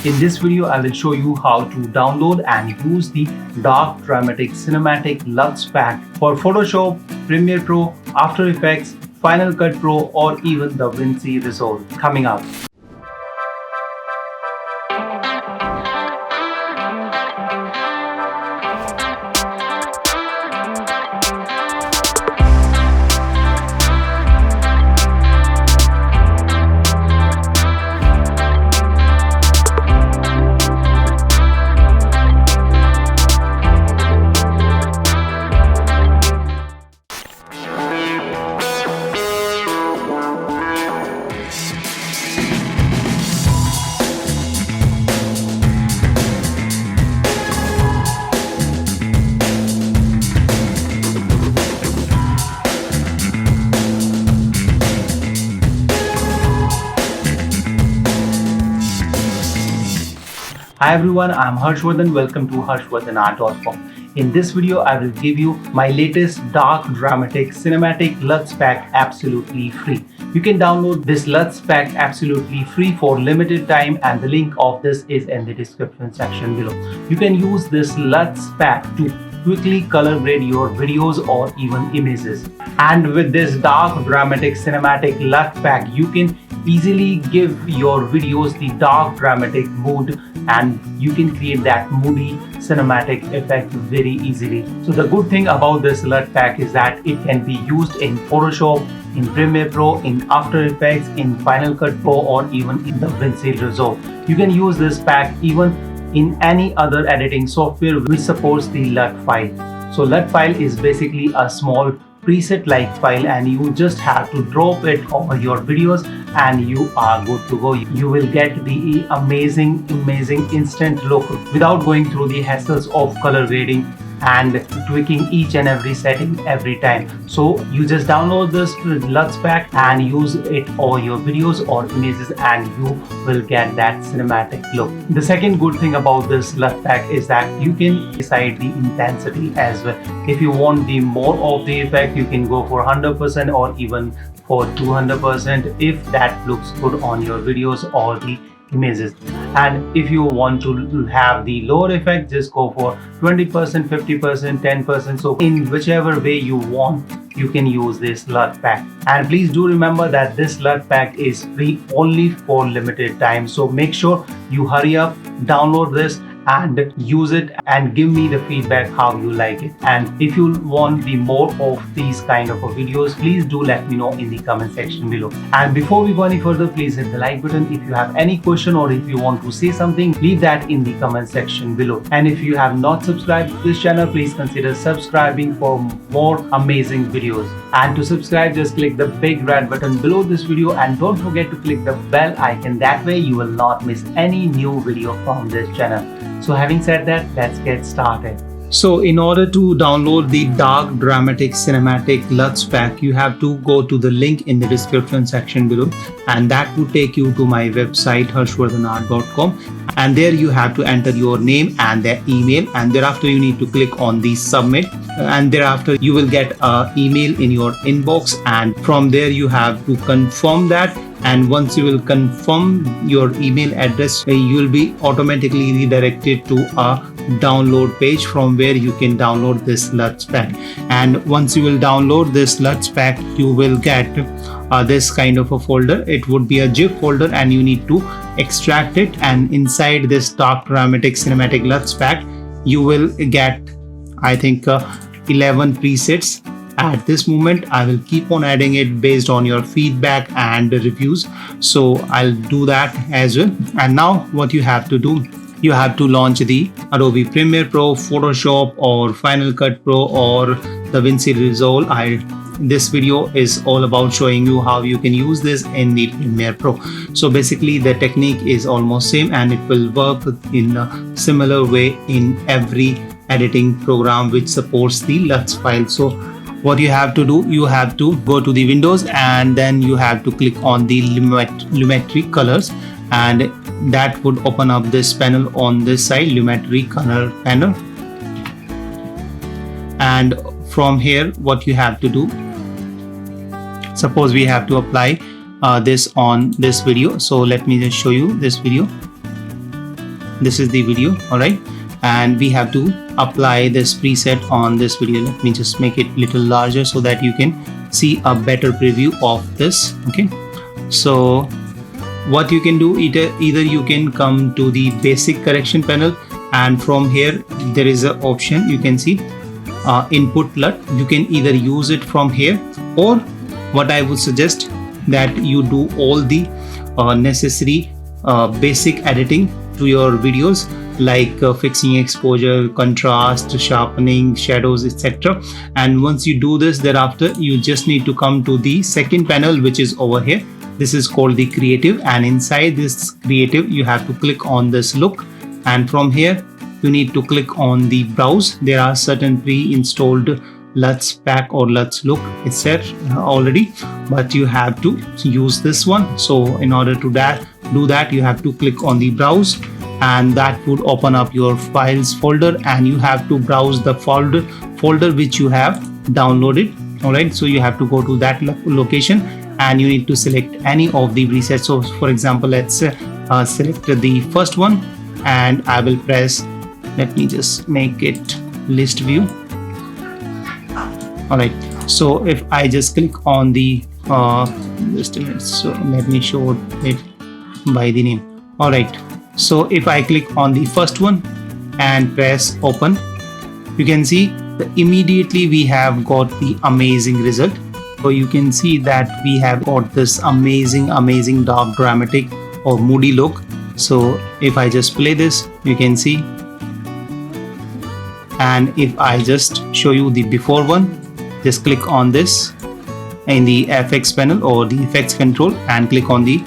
In this video, I will show you how to download and use the Dark Dramatic Cinematic Lux Pack for Photoshop, Premiere Pro, After Effects, Final Cut Pro, or even DaVinci Resolve coming up. Hi everyone, I'm Harshvardhan. Welcome to harshvardhanart.com. In this video, I will give you my latest Dark Dramatic Cinematic Lux Pack absolutely free. You can download this Lux Pack absolutely free for limited time, and the link of this is in the description section below. You can use this Lux Pack to quickly color grade your videos or even images. And with this Dark Dramatic Cinematic Lux Pack, you can easily give your videos the dark dramatic mood, and you can create that moody cinematic effect very easily. So the good thing about this LUT pack is that it can be used in Photoshop, in Premiere Pro, in After Effects, in Final Cut Pro, or even in DaVinci Resolve. You can use this pack even in any other editing software which supports the LUT file. So LUT file is basically a small preset like file, and you just have to drop it over your videos and you are good to go. You will get the amazing instant look without going through the hassles of color grading and tweaking each and every setting every time. So you just download this Lux pack and use it over your videos or images, and you will get that cinematic look. The second good thing about this Lux pack is that you can decide the intensity as well. If you want the more of the effect, you can go for 100% or even for 200% if that looks good on your videos or the images. And if you want to have the lower effect, just go for 20%, 50%, 10%. So in whichever way you want, you can use this LUT pack. And please do remember that this LUT pack is free only for limited time. So make sure you hurry up, download this and use it and give me the feedback how you like it. And if you want the more of these kind of videos, please do let me know in the comment section below. And before we go any further, please hit the like button. If you have any question or if you want to say something, leave that in the comment section below. And if you have not subscribed to this channel, please consider subscribing for more amazing videos. And to subscribe, just click the big red button below this video, and don't forget to click the bell icon. That way you will not miss any new video from this channel. So having said that, let's get started. So in order to download the Dark Dramatic Cinematic Lux pack, you have to go to the link in the description section below, and that will take you to my website harshvardhanart.com, and there you have to enter your name and their email, and thereafter you need to click on the submit, and thereafter you will get an email in your inbox, and from there you have to confirm that. And once you will confirm your email address, you will be automatically redirected to a download page from where you can download this LUT pack. And once you will download this LUT pack, you will get this kind of a folder. It would be a zip folder, and you need to extract it. And inside this Dark Dramatic Cinematic LUT pack, you will get, I think, 11 presets. At this moment, I will keep on adding it based on your feedback and reviews. So I'll do that as well. And now what you have to do, you have to launch the Adobe Premiere Pro, Photoshop, or Final Cut Pro, or DaVinci Resolve. This video is all about showing you how you can use this in the Premiere Pro. So basically the technique is almost same, and it will work in a similar way in every editing program which supports the LUT file. So what you have to do, you have to go to the Windows, and then you have to click on the Lumetri colors, and that would open up this panel on this side, Lumetri color panel. And from here, what you have to do, suppose we have to apply this on this video. So let me just show you this video. this is the video. All right, and we have to apply this preset on this video. Let me just make it a little larger so that you can see a better preview of this. Okay, so what you can do, either you can come to the basic correction panel, and from here there is an option, you can see input LUT. You can either use it from here, or what I would suggest that you do all the necessary basic editing to your videos, like fixing exposure, contrast, sharpening, shadows, etc. And once you do this, thereafter you just need to come to the second panel, which is over here. This is called the creative, and inside this creative you have to click on this look, and from here you need to click on the browse. There are certain pre-installed LUTs pack or LUTs look, it's set already, but you have to use this one. So in order to do that, you have to click on the browse, and that would open up your files folder, and you have to browse the folder which you have downloaded. All right, so you have to go to that location, and you need to select any of the presets. So for example, let's select the first one, and I will press, let me just make it list view. All right, so if I just click on the just a minute, so let me show it by the name. All right, so if I click on the first one and press open, you can see that immediately we have got the amazing result. So you can see that we have got this amazing dark, dramatic or moody look. So if I just play this, you can see, and if I just show you the before one, just click on this in the FX panel or the effects control, and click on the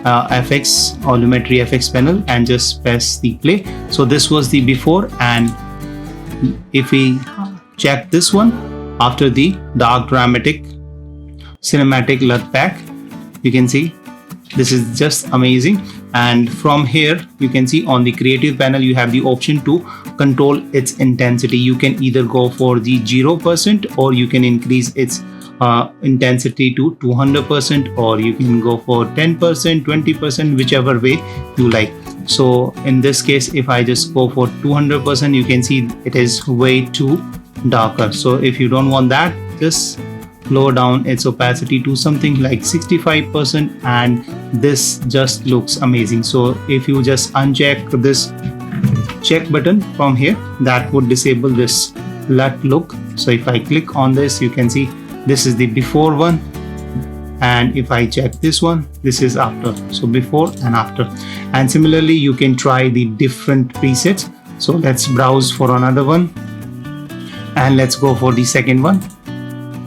FX or Lumetri FX panel, and just press the play. So this was the before, and if we check this one after the dark, dramatic, cinematic LUT pack, you can see this is just amazing. And from here you can see on the creative panel you have the option to control its intensity. You can either go for the 0%, or you can increase its intensity to 200%, or you can go for 10%, 20%, whichever way you like. So in this case, if I just go for 200%, you can see it is way too darker. So if you don't want that, just lower down its opacity to something like 65%, and this just looks amazing. So if you just uncheck this check button from here, that would disable this LUT look. So if I click on this, you can see this is the before one, and if I check this one, this is after. So before and after. And similarly you can try the different presets. So let's browse for another one, and let's go for the second one,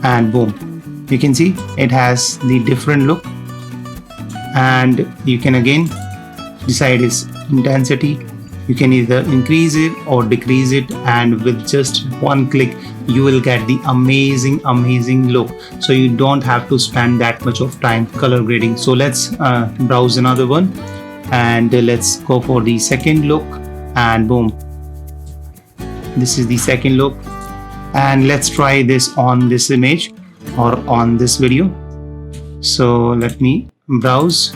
and boom, you can see it has the different look. And you can again decide its intensity. You can either increase it or decrease it, and with just one click you will get the amazing look. So you don't have to spend that much of time color grading. So let's browse another one, and let's go for the second look, and boom, this is the second look. And let's try this on this image or on this video. So let me browse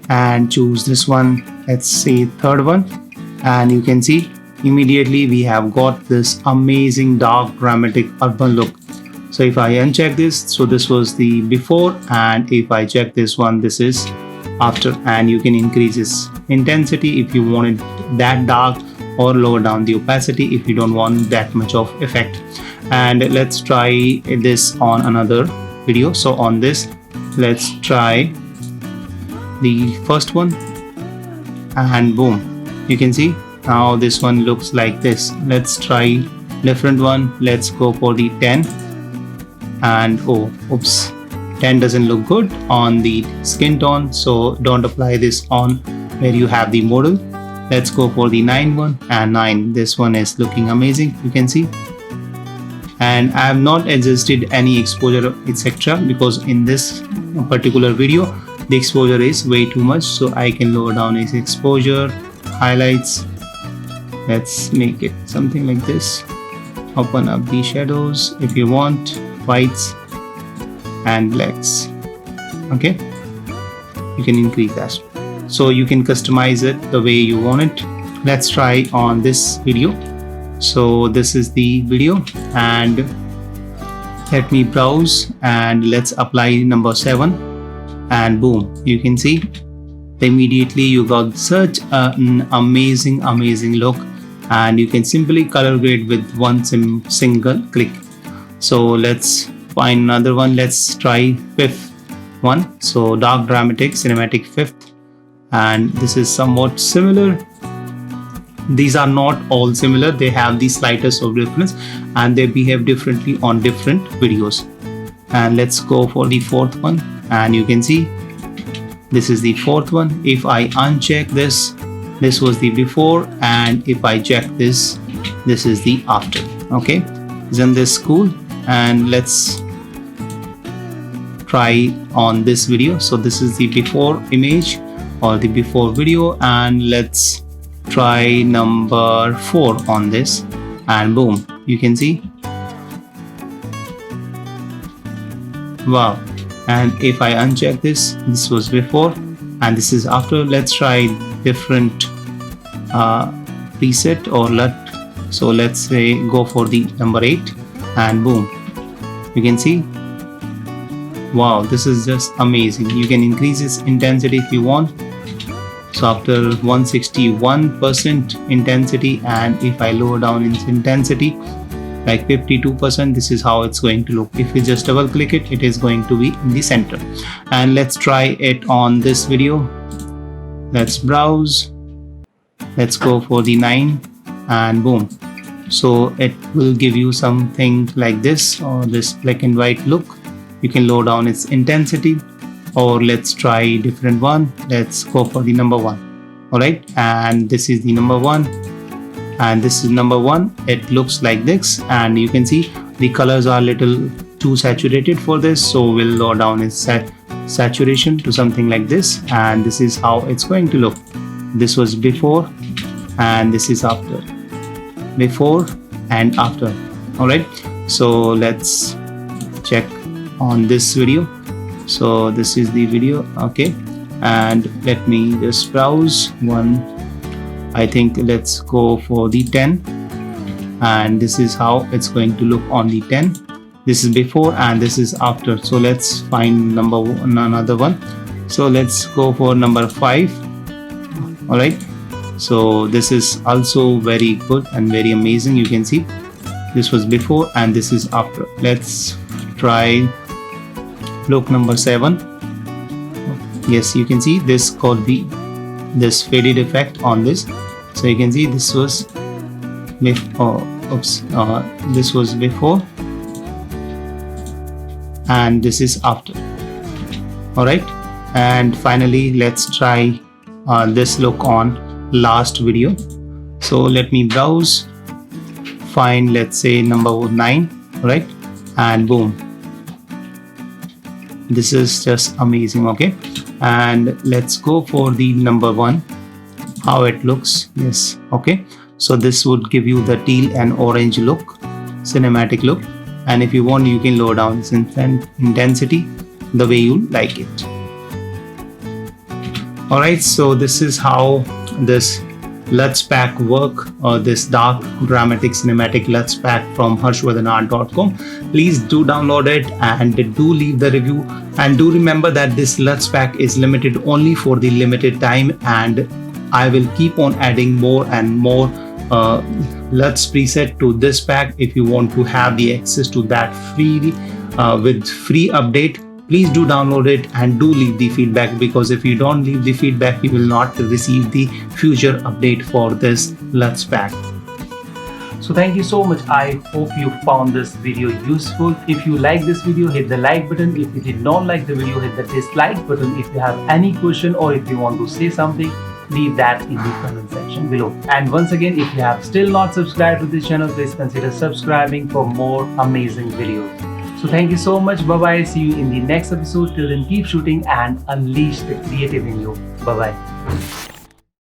and choose this one, let's say third one, and you can see immediately we have got this amazing dark, dramatic urban look. So if I uncheck this, so this was the before, and if I check this one, this is after. And you can increase its intensity if you want it that dark, or lower down the opacity if you don't want that much of effect. And let's try this on another video. So on this, let's try the first one, and boom, you can see now this one looks like this. Let's try different one. Let's go for the 10, and oh, oops, 10 doesn't look good on the skin tone, so don't apply this on where you have the model. Let's go for the 9 one, and 9, this one is looking amazing, you can see. And I have not adjusted any exposure etc, because in this particular video the exposure is way too much. So I can lower down its exposure, highlights, let's make it something like this. Open up the shadows if you want, whites and blacks. Okay, you can increase that, so you can customize it the way you want it. let's try on this video. So this is the video, and let me browse and let's apply number 7, and boom, you can see immediately you got such an amazing look, and you can simply color grade with one single click. So let's find another one. Let's try 5th one. So dark dramatic cinematic 5th, and this is somewhat similar. These are not all similar, they have the slightest of difference and they behave differently on different videos. And let's go for the 4th one, and you can see this is the 4th one. If I uncheck this was the before, and if I check this is the after. Okay, isn't this cool? And let's try on this video. So this is the before image or the before video, and let's try number 4 on this, and boom, you can see, wow. And if I uncheck this was before and this is after. Let's try different preset or LUT. So let's say go for the number 8, and boom, you can see, wow, this is just amazing. You can increase its intensity if you want. So after 161% intensity, and if I lower down its intensity like 52%, this is how it's going to look. If you just double click it, it is going to be in the center. And let's try it on this video. Let's browse, let's go for the 9, and boom, so it will give you something like this, or this black and white look. You can lower down its intensity, or let's try different one. Let's go for the number 1. All right, and this is the number 1, and this is number 1. It looks like this, and you can see the colors are little too saturated for this, so we'll lower down its saturation to something like this, and this is how it's going to look. This was before and this is after, before and after. All right, so let's check on this video. So this is the video. Okay, and let me just browse one. I think let's go for the 10, and this is how it's going to look on the 10. This is before and this is after. So let's find another one. So let's go for number 5. All right, so this is also very good and very amazing. You can see this was before and this is after. Let's try look number 7. Yes, you can see this called this faded effect on this. So you can see this was this was before and this is after. All right, and finally let's try this look on last video. So let me browse, find, let's say, number 9. All right, and boom, this is just amazing. Okay, and let's go for the number 1, how it looks. Yes, okay, so this would give you the teal and orange look, cinematic look, and if you want you can lower down its intensity the way you like it. All right, so this is how this LUTs pack work, or this dark dramatic cinematic LUTs pack from harshvardhanart.com. Please do download it and do leave the review, and do remember that this LUTs pack is limited only for the limited time, and I will keep on adding more and more LUTs preset to this pack. If you want to have the access to that free with free update, please do download it and do leave the feedback, because if you don't leave the feedback you will not receive the future update for this LUTs pack. So thank you so much. I hope you found this video useful. If you like this video, hit the like button. If you did not like the video, hit the dislike button. If you have any question or if you want to say something, leave that in the comment section below. And once again, if you have still not subscribed to this channel, please consider subscribing for more amazing videos. So thank you so much. Bye bye. See you in the next episode. Till then, keep shooting and unleash the creative in you. Bye bye.